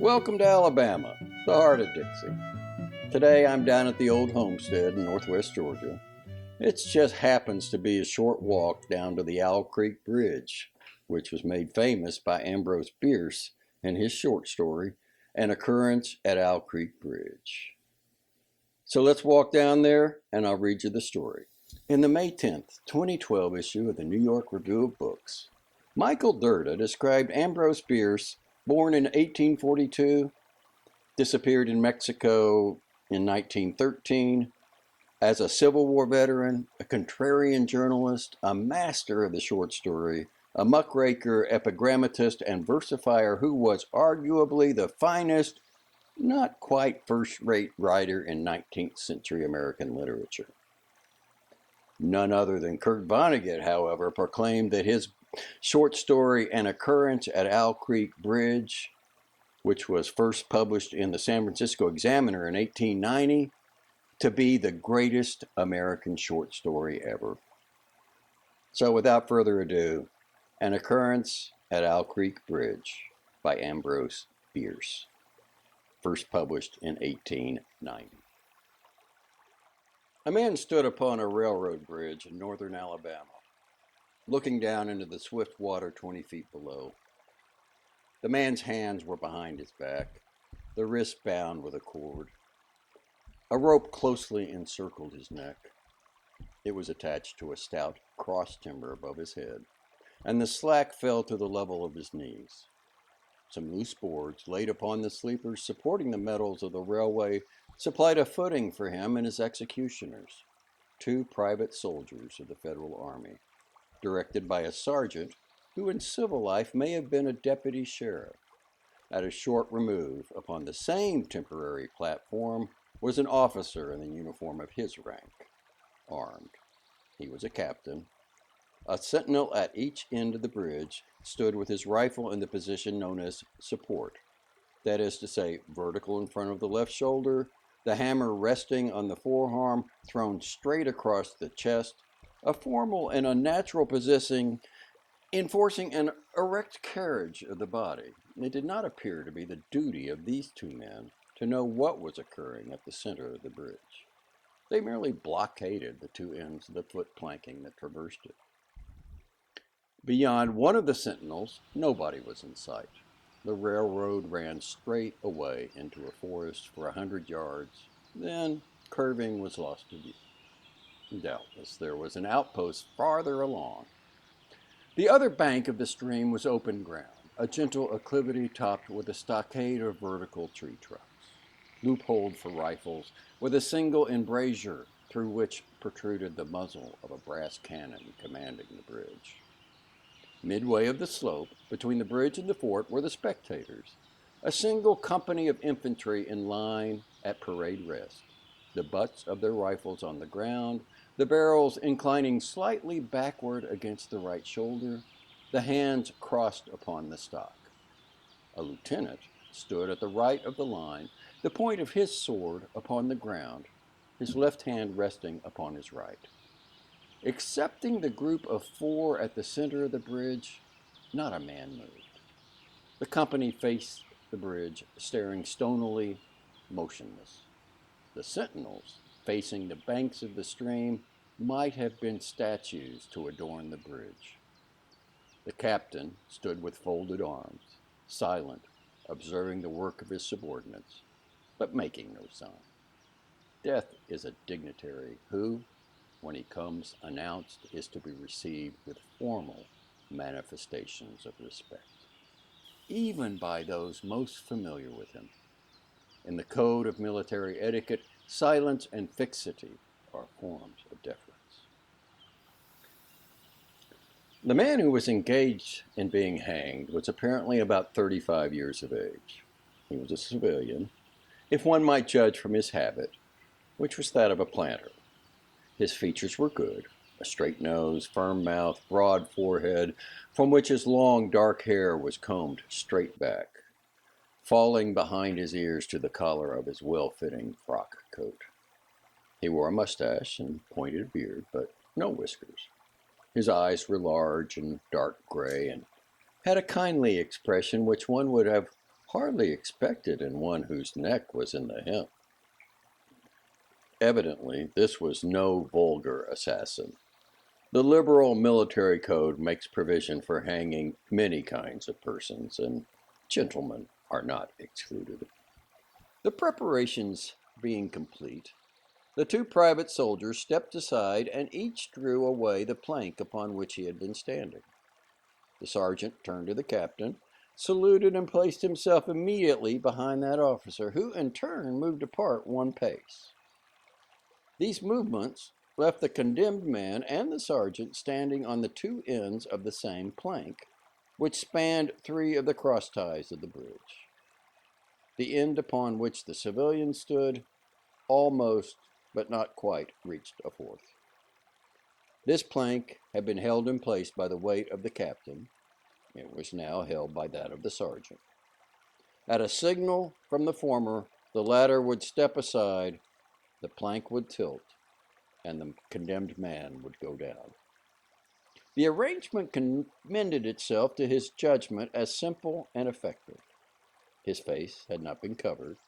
Welcome to Alabama, the heart of Dixie. Today I'm down at the old homestead in northwest Georgia. It just happens to be a short walk down to the Owl Creek Bridge, which was made famous by Ambrose Bierce in his short story, An Occurrence at Owl Creek Bridge. So let's walk down there and I'll read you the story. In the May 10th, 2012 issue of the New York Review of Books, Michael Dirda described Ambrose Bierce, born in 1842, disappeared in Mexico in 1913, as a Civil War veteran, a contrarian journalist, a master of the short story, a muckraker, epigrammatist, and versifier who was arguably the finest, not quite first-rate writer in 19th-century American literature. None other than Kurt Vonnegut, however, proclaimed that his short story, An Occurrence at Owl Creek Bridge, which was first published in the San Francisco Examiner in 1890, to be the greatest American short story ever. So without further ado, An Occurrence at Owl Creek Bridge by Ambrose Bierce, first published in 1890. A man stood upon a railroad bridge in northern Alabama, looking down into the swift water 20 feet below. The man's hands were behind his back, the wrists bound with a cord. A rope closely encircled his neck. It was attached to a stout cross timber above his head, and the slack fell to the level of his knees. Some loose boards laid upon the sleepers supporting the metals of the railway supplied a footing for him and his executioners, two private soldiers of the Federal Army, directed by a sergeant who in civil life may have been a deputy sheriff. At a short remove, upon the same temporary platform, was an officer in the uniform of his rank, armed. He was a captain. A sentinel at each end of the bridge stood with his rifle in the position known as support, that is to say, vertical in front of the left shoulder, the hammer resting on the forearm, thrown straight across the chest, a formal and unnatural position enforcing an erect carriage of the body. It did not appear to be the duty of these two men to know what was occurring at the center of the bridge. They merely blockaded the two ends of the foot planking that traversed it. Beyond one of the sentinels, nobody was in sight. The railroad ran straight away into a forest for 100 yards, then, curving, was lost to view. Doubtless there was an outpost farther along. The other bank of the stream was open ground, a gentle acclivity topped with a stockade of vertical tree trunks, loopholed for rifles, with a single embrasure through which protruded the muzzle of a brass cannon commanding the bridge. Midway of the slope, between the bridge and the fort, were the spectators, a single company of infantry in line at parade rest, the butts of their rifles on the ground, the barrels inclining slightly backward against the right shoulder, the hands crossed upon the stock. A lieutenant stood at the right of the line, the point of his sword upon the ground, his left hand resting upon his right. Excepting the group of four at the center of the bridge, not a man moved. The company faced the bridge, staring stonily, motionless. The sentinels, facing the banks of the stream, might have been statues to adorn the bridge. The captain stood with folded arms, silent, observing the work of his subordinates, but making no sign. Death is a dignitary who, when he comes announced, is to be received with formal manifestations of respect, even by those most familiar with him. In the code of military etiquette, silence and fixity are forms of deference. The man who was engaged in being hanged was apparently about 35 years of age. He was a civilian, if one might judge from his habit, which was that of a planter. His features were good, a straight nose, firm mouth, broad forehead, from which his long dark hair was combed straight back, falling behind his ears to the collar of his well-fitting frock coat. He wore a mustache and pointed beard, but no whiskers. His eyes were large and dark gray, and had a kindly expression which one would have hardly expected in one whose neck was in the hemp. Evidently, this was no vulgar assassin. The liberal military code makes provision for hanging many kinds of persons, and gentlemen are not excluded. The preparations being complete, the two private soldiers stepped aside and each drew away the plank upon which he had been standing. The sergeant turned to the captain, saluted, and placed himself immediately behind that officer, who in turn moved apart one pace. These movements left the condemned man and the sergeant standing on the two ends of the same plank, which spanned three of the cross ties of the bridge. The end upon which the civilian stood almost, but not quite, reached a fourth. This plank had been held in place by the weight of the captain. It was now held by that of the sergeant. At a signal from the former, the latter would step aside, the plank would tilt, and the condemned man would go down. The arrangement commended itself to his judgment as simple and effective. His face had not been covered,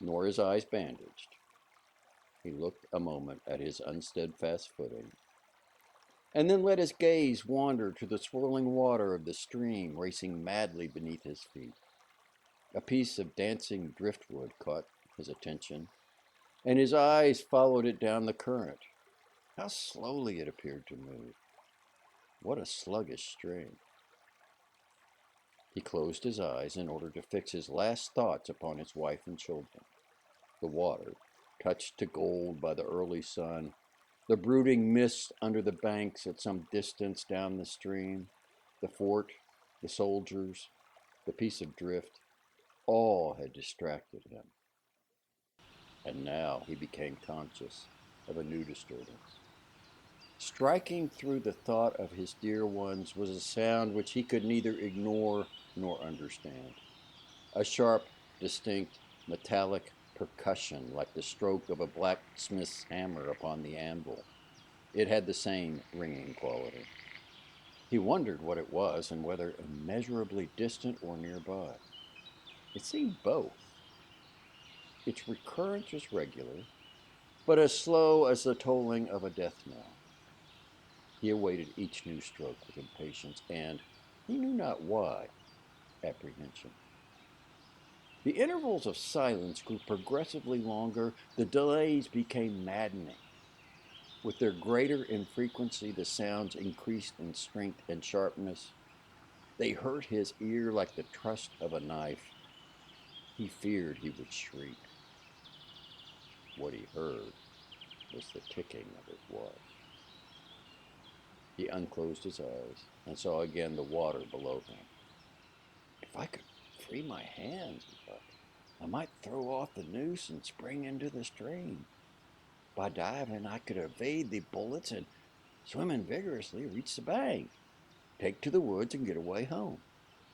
nor his eyes bandaged. He looked a moment at his unsteadfast footing, and then let his gaze wander to the swirling water of the stream racing madly beneath his feet. A piece of dancing driftwood caught his attention, and his eyes followed it down the current. How slowly it appeared to move! What a sluggish stream! He closed his eyes in order to fix his last thoughts upon his wife and children. The water, touched to gold by the early sun, the brooding mist under the banks at some distance down the stream, the fort, the soldiers, the piece of drift, all had distracted him. And now he became conscious of a new disturbance. Striking through the thought of his dear ones was a sound which he could neither ignore nor understand. A sharp, distinct, metallic percussion like the stroke of a blacksmith's hammer upon the anvil. It had the same ringing quality. He wondered what it was and whether immeasurably distant or nearby. It seemed both. Its recurrence was regular, but as slow as the tolling of a death knell. He awaited each new stroke with impatience and, he knew not why, apprehension. The intervals of silence grew progressively longer, the delays became maddening. With their greater infrequency, the sounds increased in strength and sharpness. They hurt his ear like the thrust of a knife. He feared he would shriek. What he heard was the ticking of his watch. He unclosed his eyes and saw again the water below him. If I could free my hands, he thought, I might throw off the noose and spring into the stream. By diving, I could evade the bullets and, swimming vigorously, reach the bank, take to the woods and get away home.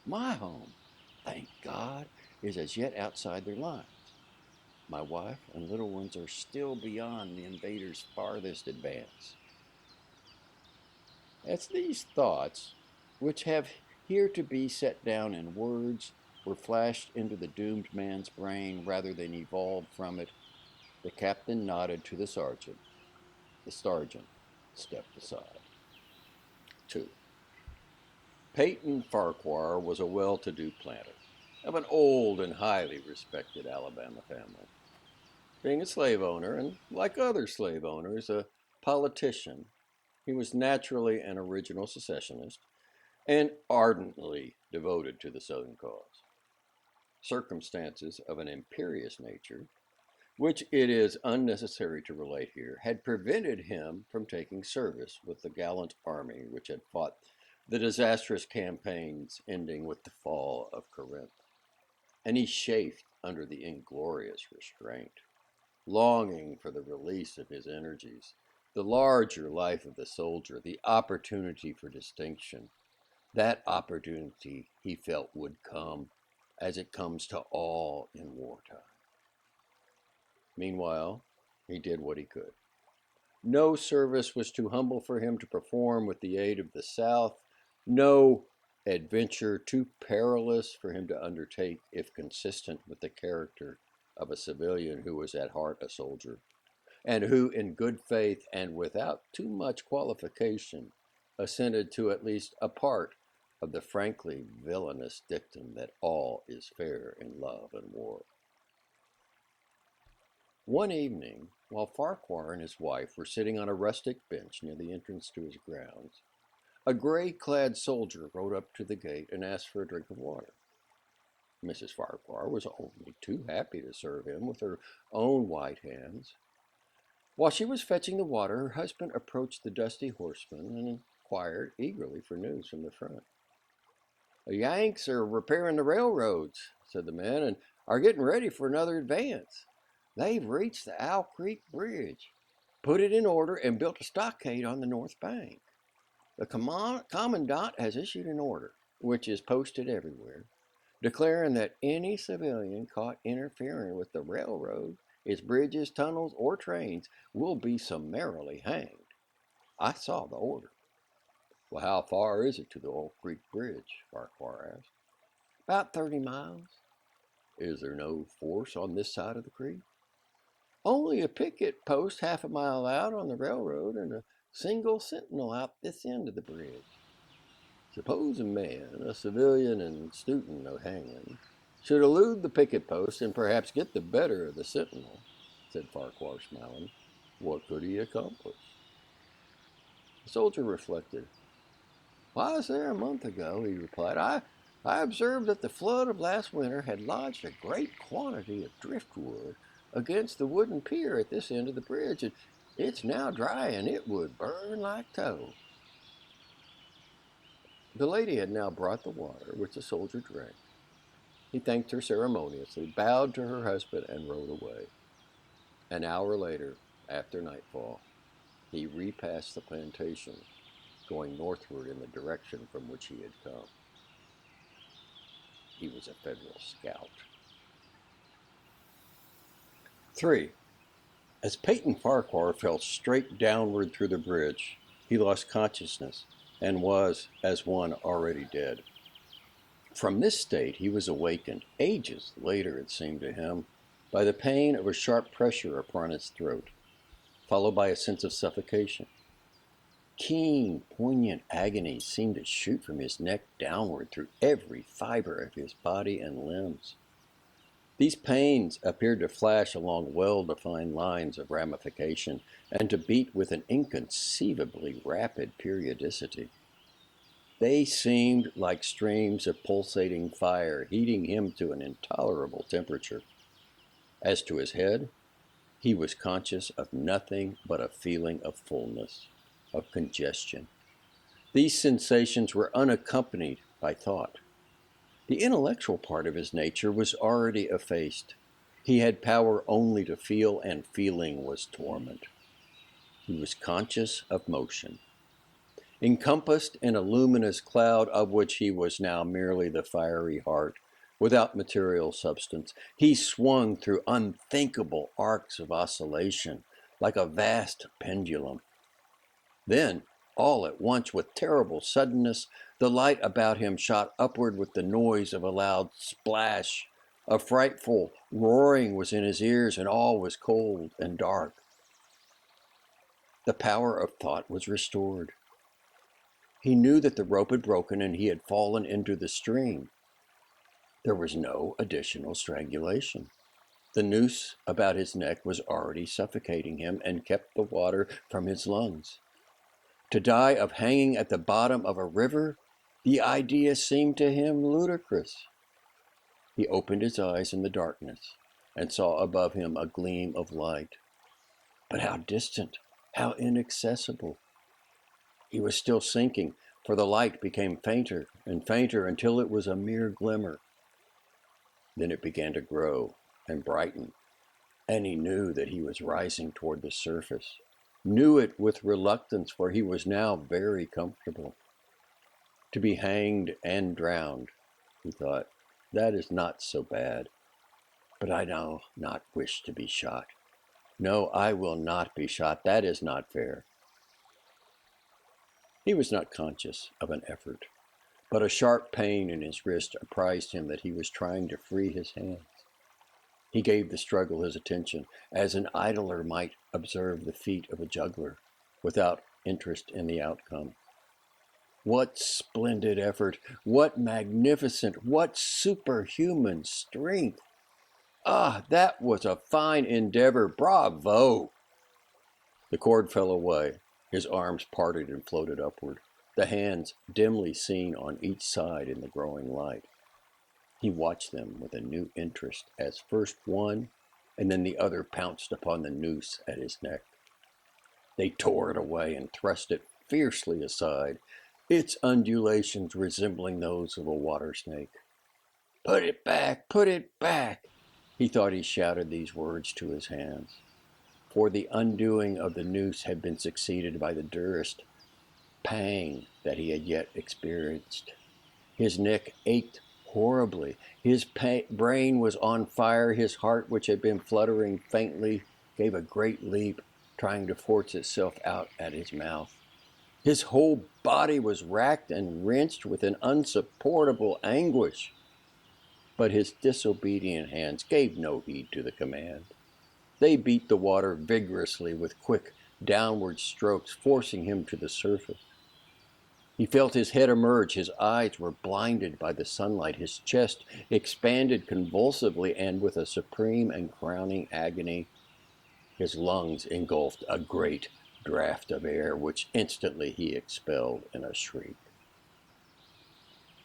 My home, thank God, is as yet outside their lines. My wife and little ones are still beyond the invaders' farthest advance. As these thoughts, which have here to be set down in words, were flashed into the doomed man's brain rather than evolved from it, the captain nodded to the sergeant. The sergeant stepped aside. 2. Peyton Farquhar was a well-to-do planter of an old and highly respected Alabama family. Being a slave owner, and like other slave owners, a politician, he was naturally an original secessionist and ardently devoted to the Southern cause. Circumstances of an imperious nature, which it is unnecessary to relate here, had prevented him from taking service with the gallant army which had fought the disastrous campaigns ending with the fall of Corinth, and he chafed under the inglorious restraint, longing for the release of his energies, the larger life of the soldier, the opportunity for distinction. That opportunity, he felt, would come, as it comes to all in wartime. Meanwhile, he did what he could. No service was too humble for him to perform with the aid of the South. No adventure too perilous for him to undertake if consistent with the character of a civilian who was at heart a soldier, and who, in good faith and without too much qualification, assented to at least a part of the frankly villainous dictum that all is fair in love and war. One evening, while Farquhar and his wife were sitting on a rustic bench near the entrance to his grounds, a gray-clad soldier rode up to the gate and asked for a drink of water. Mrs. Farquhar was only too happy to serve him with her own white hands. While she was fetching the water, her husband approached the dusty horseman and inquired eagerly for news from the front. "The Yanks are repairing the railroads," said the man, "and are getting ready for another advance. They've reached the Owl Creek Bridge, put it in order, and built a stockade on the north bank. The commandant has issued an order, which is posted everywhere, declaring that any civilian caught interfering with the railroad, its bridges, tunnels, or trains will be summarily hanged. I saw the order." "Well, how far is it to the Old Creek Bridge?" Farquhar asked. "About 30 miles. "Is there no force on this side of the creek?" "Only a picket post half a mile out on the railroad and a single sentinel out this end of the bridge." "Suppose a man, a civilian and student of hanging, should elude the picket post and perhaps get the better of the sentinel," said Farquhar, smiling. "What could he accomplish?" The soldier reflected. "Why, I was there a month ago," he replied. I observed that the flood of last winter had lodged a great quantity of driftwood against the wooden pier at this end of the bridge, and it's now dry, and it would burn like tow." The lady had now brought the water, which the soldier drank. He thanked her ceremoniously, bowed to her husband, and rode away. An hour later, after nightfall, he repassed the plantation, going northward in the direction from which he had come. He was a Federal scout. 3. As Peyton Farquhar fell straight downward through the bridge, he lost consciousness and was as one already dead. From this state he was awakened, ages later it seemed to him, by the pain of a sharp pressure upon his throat, followed by a sense of suffocation. Keen, poignant agony seemed to shoot from his neck downward through every fiber of his body and limbs. These pains appeared to flash along well-defined lines of ramification and to beat with an inconceivably rapid periodicity. They seemed like streams of pulsating fire, heating him to an intolerable temperature. As to his head, he was conscious of nothing but a feeling of fullness, of congestion. These sensations were unaccompanied by thought. The intellectual part of his nature was already effaced. He had power only to feel, and feeling was torment. He was conscious of motion. Encompassed in a luminous cloud of which he was now merely the fiery heart, without material substance, he swung through unthinkable arcs of oscillation, like a vast pendulum. Then, all at once, with terrible suddenness, the light about him shot upward with the noise of a loud splash. A frightful roaring was in his ears, and all was cold and dark. The power of thought was restored. He knew that the rope had broken and he had fallen into the stream. There was no additional strangulation. The noose about his neck was already suffocating him and kept the water from his lungs. To die of hanging at the bottom of a river, the idea seemed to him ludicrous. He opened his eyes in the darkness and saw above him a gleam of light. But how distant, how inaccessible. He was still sinking, for the light became fainter and fainter until it was a mere glimmer. Then it began to grow and brighten, and he knew that he was rising toward the surface, knew it with reluctance, for he was now very comfortable. To be hanged and drowned, he thought, that is not so bad. But I do not wish to be shot. No, I will not be shot. That is not fair. He was not conscious of an effort, but a sharp pain in his wrist apprised him that he was trying to free his hands. He gave the struggle his attention, as an idler might observe the feat of a juggler, without interest in the outcome. What splendid effort! What magnificent, what superhuman strength! Ah, that was a fine endeavor! Bravo! The cord fell away. His arms parted and floated upward, the hands dimly seen on each side in the growing light. He watched them with a new interest as first one and then the other pounced upon the noose at his neck. They tore it away and thrust it fiercely aside, its undulations resembling those of a water snake. "Put it back! Put it back!" He thought he shouted these words to his hands, for the undoing of the noose had been succeeded by the durest pang that he had yet experienced. His neck ached horribly. His brain was on fire. His heart, which had been fluttering faintly, gave a great leap, trying to force itself out at his mouth. His whole body was racked and wrenched with an unsupportable anguish. But his disobedient hands gave no heed to the command. They beat the water vigorously with quick downward strokes, forcing him to the surface. He felt his head emerge. His eyes were blinded by the sunlight. His chest expanded convulsively, and with a supreme and crowning agony, his lungs engulfed a great draught of air, which instantly he expelled in a shriek.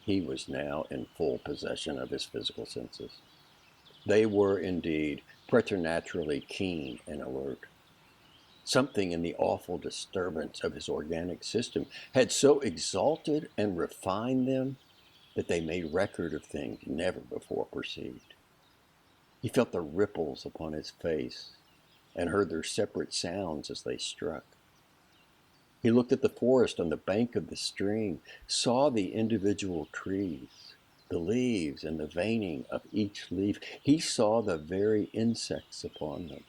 He was now in full possession of his physical senses. They were indeed preternaturally keen and alert. Something in the awful disturbance of his organic system had so exalted and refined them that they made record of things never before perceived. He felt the ripples upon his face and heard their separate sounds as they struck. He looked at the forest on the bank of the stream, saw the individual trees, the leaves and the veining of each leaf. He saw the very insects upon them,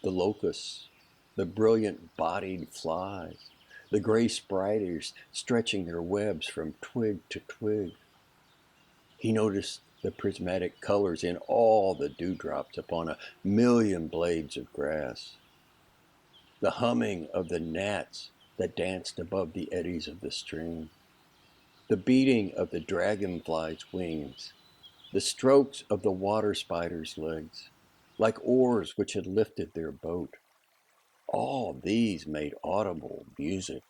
the locusts, the brilliant-bodied flies, the gray spiders stretching their webs from twig to twig. He noticed the prismatic colors in all the dewdrops upon a million blades of grass, the humming of the gnats that danced above the eddies of the stream, the beating of the dragonfly's wings, the strokes of the water spider's legs, like oars which had lifted their boat. All these made audible music.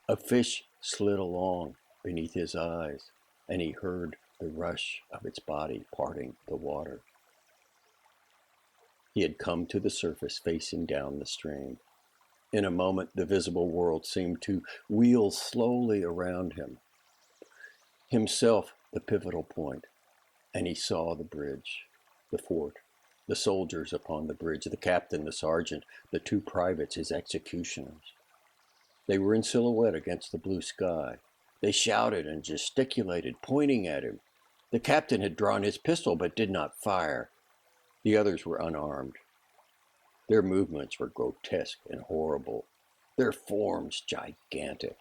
A fish slid along beneath his eyes, and he heard the rush of its body parting the water. He had come to the surface facing down the stream. In a moment, the visible world seemed to wheel slowly around him, himself the pivotal point, and he saw the bridge, the fort, the soldiers upon the bridge, the captain, the sergeant, the two privates, his executioners. They were in silhouette against the blue sky. They shouted and gesticulated, pointing at him. The captain had drawn his pistol but did not fire. The others were unarmed. Their movements were grotesque and horrible, their forms gigantic.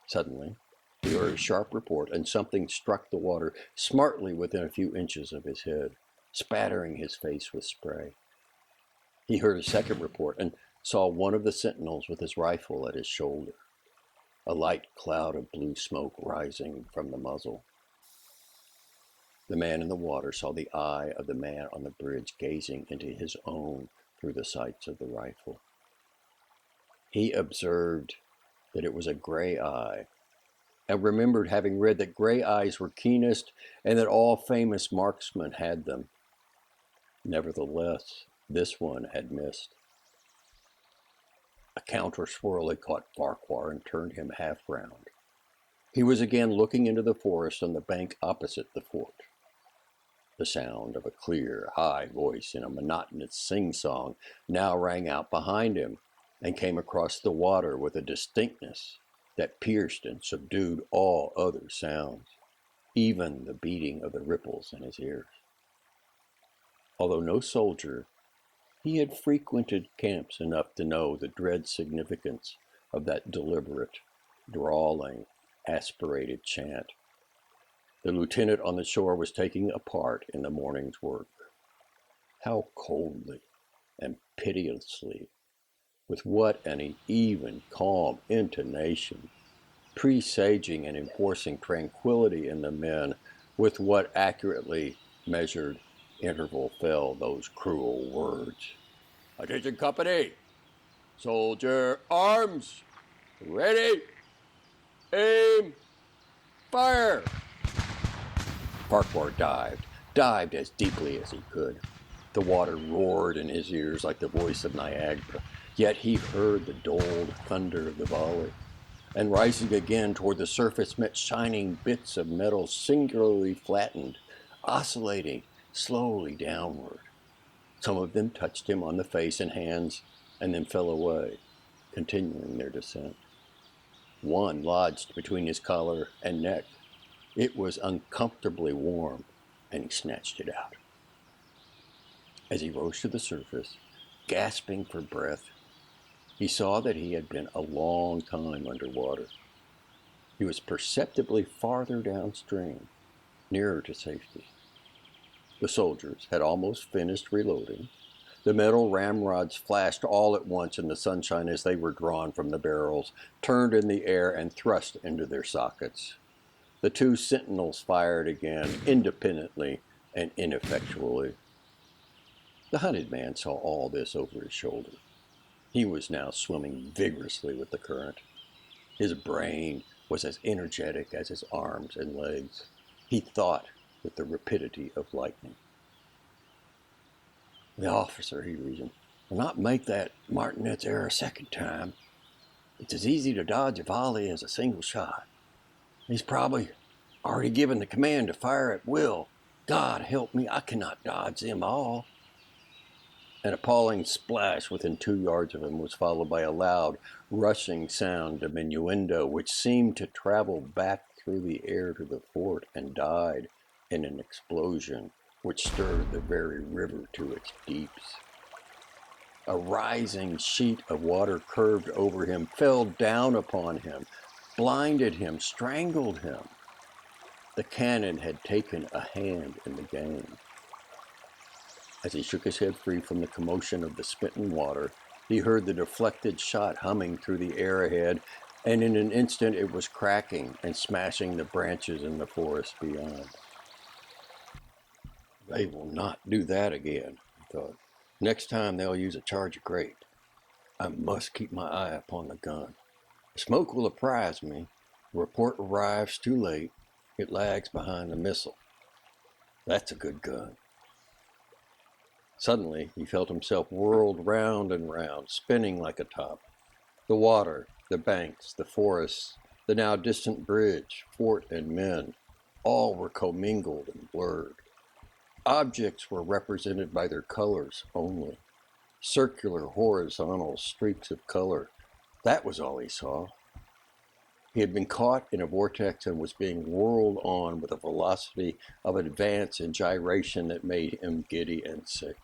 Suddenly, he heard a sharp report, and something struck the water smartly within a few inches of his head, spattering his face with spray. He heard a second report and saw one of the sentinels with his rifle at his shoulder, a light cloud of blue smoke rising from the muzzle. The man in the water saw the eye of the man on the bridge gazing into his own through the sights of the rifle. He observed that it was a gray eye, and remembered having read that gray eyes were keenest and that all famous marksmen had them. Nevertheless, this one had missed. A counter swirl had caught Farquhar and turned him half round. He was again looking into the forest on the bank opposite the fort. The sound of a clear, high voice in a monotonous sing-song now rang out behind him and came across the water with a distinctness that pierced and subdued all other sounds, even the beating of the ripples in his ears. Although no soldier, he had frequented camps enough to know the dread significance of that deliberate, drawling, aspirated chant. The lieutenant on the shore was taking a part in the morning's work. How coldly and pitilessly, with what an even, calm intonation, presaging and enforcing tranquility in the men, with what accurately measured interval fell those cruel words. "Attention, company! Soldier arms! Ready! Aim! Fire!" Farquhar dived as deeply as he could. The water roared in his ears like the voice of Niagara, yet he heard the dulled thunder of the volley. And rising again toward the surface met shining bits of metal singularly flattened, oscillating slowly downward. Some of them touched him on the face and hands and then fell away, continuing their descent. One lodged between his collar and neck. It was uncomfortably warm, and he snatched it out. As he rose to the surface, gasping for breath, he saw that he had been a long time underwater. He was perceptibly farther downstream, nearer to safety. The soldiers had almost finished reloading. The metal ramrods flashed all at once in the sunshine as they were drawn from the barrels, turned in the air, and thrust into their sockets. The two sentinels fired again, independently and ineffectually. The hunted man saw all this over his shoulder. He was now swimming vigorously with the current. His brain was as energetic as his arms and legs. He thought with the rapidity of lightning. "The officer," he reasoned, "will not make that martinet's error a second time. It's as easy to dodge a volley as a single shot. He's probably already given the command to fire at will. God help me, I cannot dodge them all." An appalling splash within 2 yards of him was followed by a loud, rushing sound diminuendo, which seemed to travel back through the air to the fort and died in an explosion which stirred the very river to its deeps. A rising sheet of water curved over him, fell down upon him, blinded him, strangled him. The cannon had taken a hand in the game. As he shook his head free from the commotion of the smitten water, he heard the deflected shot humming through the air ahead, and in an instant it was cracking and smashing the branches in the forest beyond. "They will not do that again," he thought. "Next time they'll use a charge of grape. I must keep my eye upon the gun. The smoke will apprise me. The report arrives too late. It lags behind the missile. That's a good gun." Suddenly, he felt himself whirled round and round, spinning like a top. The water, the banks, the forests, the now distant bridge, fort, and men, all were commingled and blurred. Objects were represented by their colors only. Circular, horizontal streaks of color. That was all he saw. He had been caught in a vortex and was being whirled on with a velocity of advance and gyration that made him giddy and sick.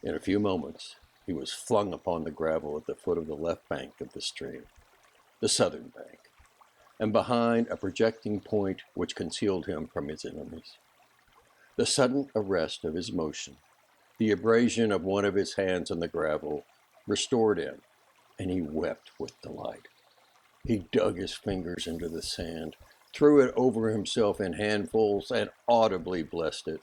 In a few moments, he was flung upon the gravel at the foot of the left bank of the stream, the southern bank, and behind a projecting point which concealed him from his enemies. The sudden arrest of his motion, the abrasion of one of his hands on the gravel, restored him, and he wept with delight. He dug his fingers into the sand, threw it over himself in handfuls, and audibly blessed it.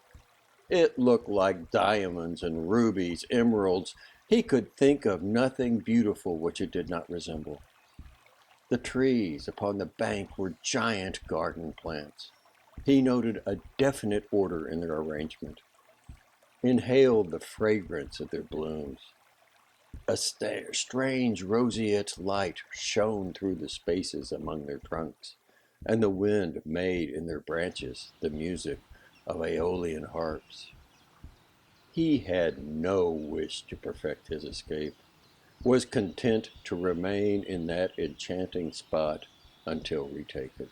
It looked like diamonds and rubies, emeralds. He could think of nothing beautiful which it did not resemble. The trees upon the bank were giant garden plants. He noted a definite order in their arrangement, inhaled the fragrance of their blooms. A strange roseate light shone through the spaces among their trunks, and the wind made in their branches the music of aeolian harps. He had no wish to perfect his escape, was content to remain in that enchanting spot until retaken.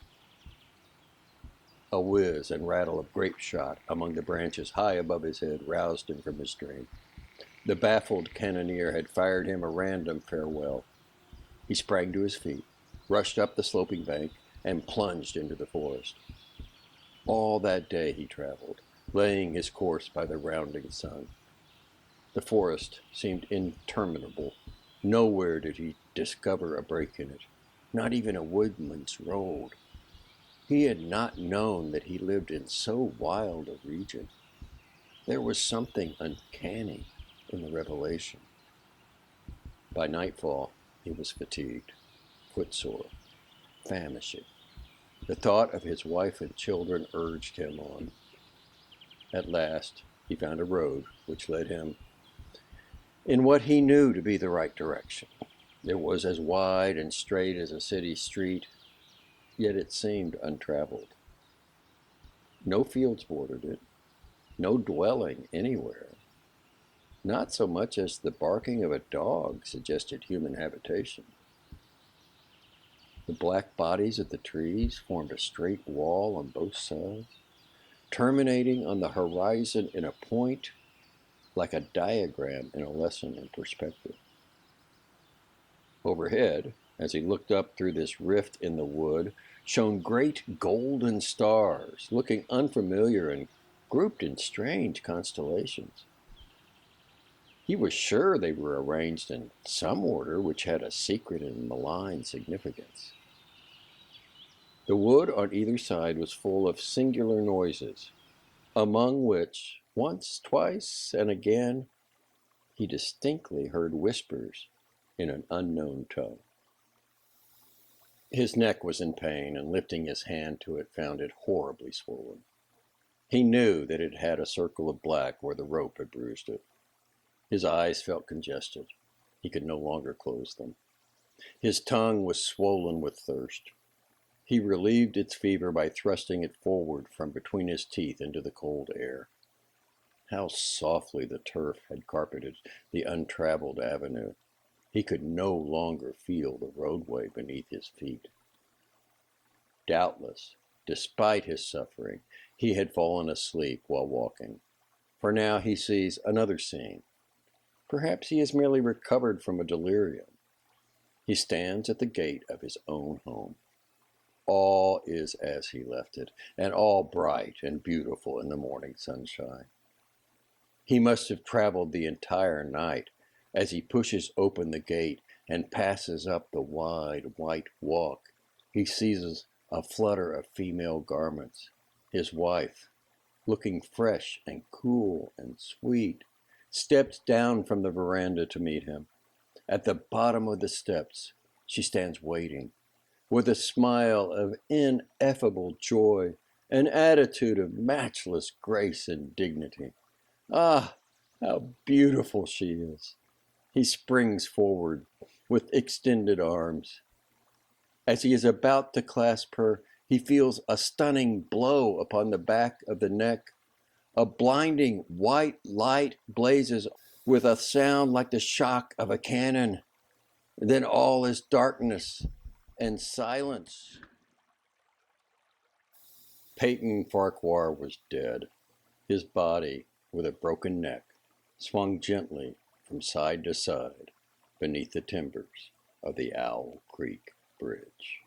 A whiz and rattle of grape shot among the branches high above his head roused him from his dream. The baffled cannoneer had fired him a random farewell. He sprang to his feet, rushed up the sloping bank, and plunged into the forest. All that day he traveled, laying his course by the rounding sun. The forest seemed interminable. Nowhere did he discover a break in it, not even a woodman's road. He had not known that he lived in so wild a region. There was something uncanny in the revelation. By nightfall, he was fatigued, footsore, famishing. The thought of his wife and children urged him on. At last, he found a road which led him in what he knew to be the right direction. It was as wide and straight as a city street, yet it seemed untraveled. No fields bordered it, no dwelling anywhere. Not so much as the barking of a dog suggested human habitation. The black bodies of the trees formed a straight wall on both sides, terminating on the horizon in a point like a diagram in a lesson in perspective. Overhead, as he looked up through this rift in the wood, shone great golden stars, looking unfamiliar and grouped in strange constellations. He was sure they were arranged in some order which had a secret and malign significance. The wood on either side was full of singular noises, among which, once, twice, and again, he distinctly heard whispers in an unknown tongue. His neck was in pain, and lifting his hand to it, found it horribly swollen. He knew that it had a circle of black where the rope had bruised it. His eyes felt congested. He could no longer close them. His tongue was swollen with thirst. He relieved its fever by thrusting it forward from between his teeth into the cold air. How softly the turf had carpeted the untraveled avenue. He could no longer feel the roadway beneath his feet. Doubtless, despite his suffering, he had fallen asleep while walking. For now he sees another scene. Perhaps he has merely recovered from a delirium. He stands at the gate of his own home. All is as he left it, and all bright and beautiful in the morning sunshine. He must have traveled the entire night as he pushes open the gate and passes up the wide white walk. He sees a flutter of female garments. His wife, looking fresh and cool and sweet, steps down from the veranda to meet him. At the bottom of the steps, she stands waiting, with a smile of ineffable joy, an attitude of matchless grace and dignity. Ah, how beautiful she is! He springs forward with extended arms. As he is about to clasp her, he feels a stunning blow upon the back of the neck. A blinding white light blazes with a sound like the shock of a cannon. Then all is darkness and silence. Peyton Farquhar was dead. His body, with a broken neck, swung gently from side to side beneath the timbers of the Owl Creek Bridge.